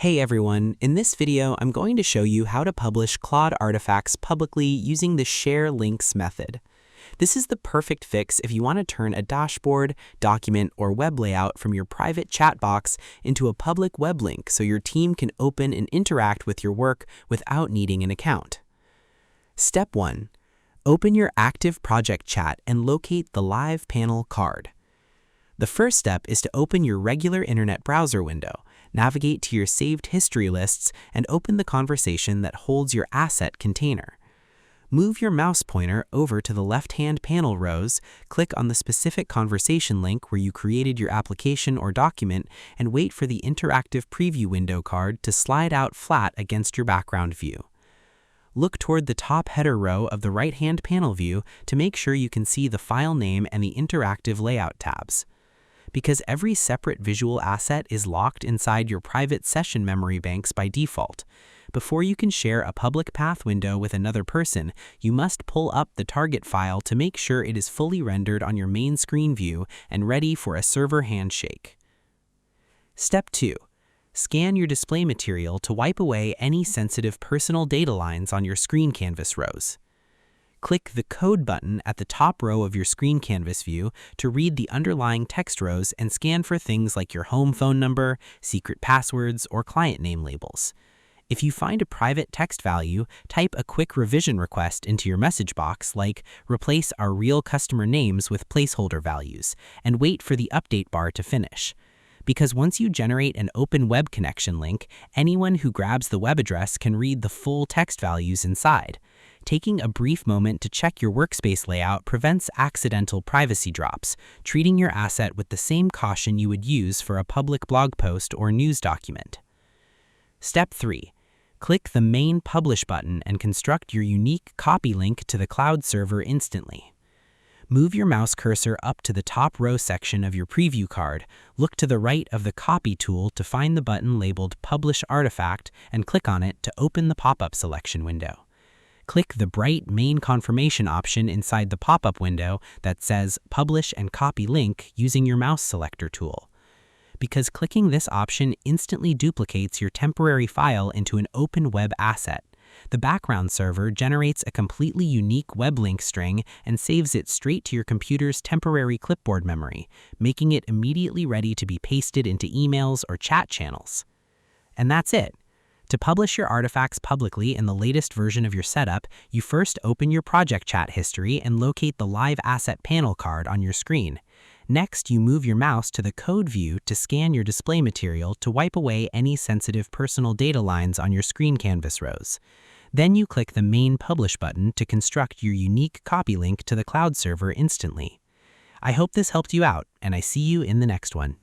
Hey everyone, in this video I'm going to show you how to publish Claude artifacts publicly using the share links method. This is the perfect fix if you want to turn a dashboard, document, or web layout from your private chat box into a public web link so your team can open and interact with your work without needing an account. Step 1. Open your active project chat and locate the live panel card. The first step is to open your regular internet browser window, navigate to your saved history lists, and open the conversation that holds your asset container. Move your mouse pointer over to the left-hand panel rows, click on the specific conversation link where you created your application or document, and wait for the interactive preview window card to slide out flat against your background view. Look toward the top header row of the right-hand panel view to make sure you can see the file name and the interactive layout tabs. Because every separate visual asset is locked inside your private session memory banks by default, before you can share a public path window with another person, you must pull up the target file to make sure it is fully rendered on your main screen view and ready for a server handshake. Step 2. Scan your display material to wipe away any sensitive personal data lines on your screen canvas rows. Click the Code button at the top row of your screen canvas view to read the underlying text rows and scan for things like your home phone number, secret passwords, or client name labels. If you find a private text value, type a quick revision request into your message box like "Replace our real customer names with placeholder values," and wait for the update bar to finish. Because once you generate an open web connection link, anyone who grabs the web address can read the full text values inside. Taking a brief moment to check your workspace layout prevents accidental privacy drops, treating your asset with the same caution you would use for a public blog post or news document. Step 3. Click the main Publish button and construct your unique copy link to the cloud server instantly. Move your mouse cursor up to the top row section of your preview card, look to the right of the Copy tool to find the button labeled Publish Artifact, and click on it to open the pop-up selection window. Click the bright main confirmation option inside the pop-up window that says Publish and Copy Link using your mouse selector tool. Because clicking this option instantly duplicates your temporary file into an open web asset, the background server generates a completely unique web link string and saves it straight to your computer's temporary clipboard memory, making it immediately ready to be pasted into emails or chat channels. And that's it. To publish your artifacts publicly in the latest version of your setup, you first open your project chat history and locate the live asset panel card on your screen. Next, you move your mouse to the code view to scan your display material to wipe away any sensitive personal data lines on your screen canvas rows. Then you click the main Publish button to construct your unique copy link to the cloud server instantly. I hope this helped you out, and I see you in the next one.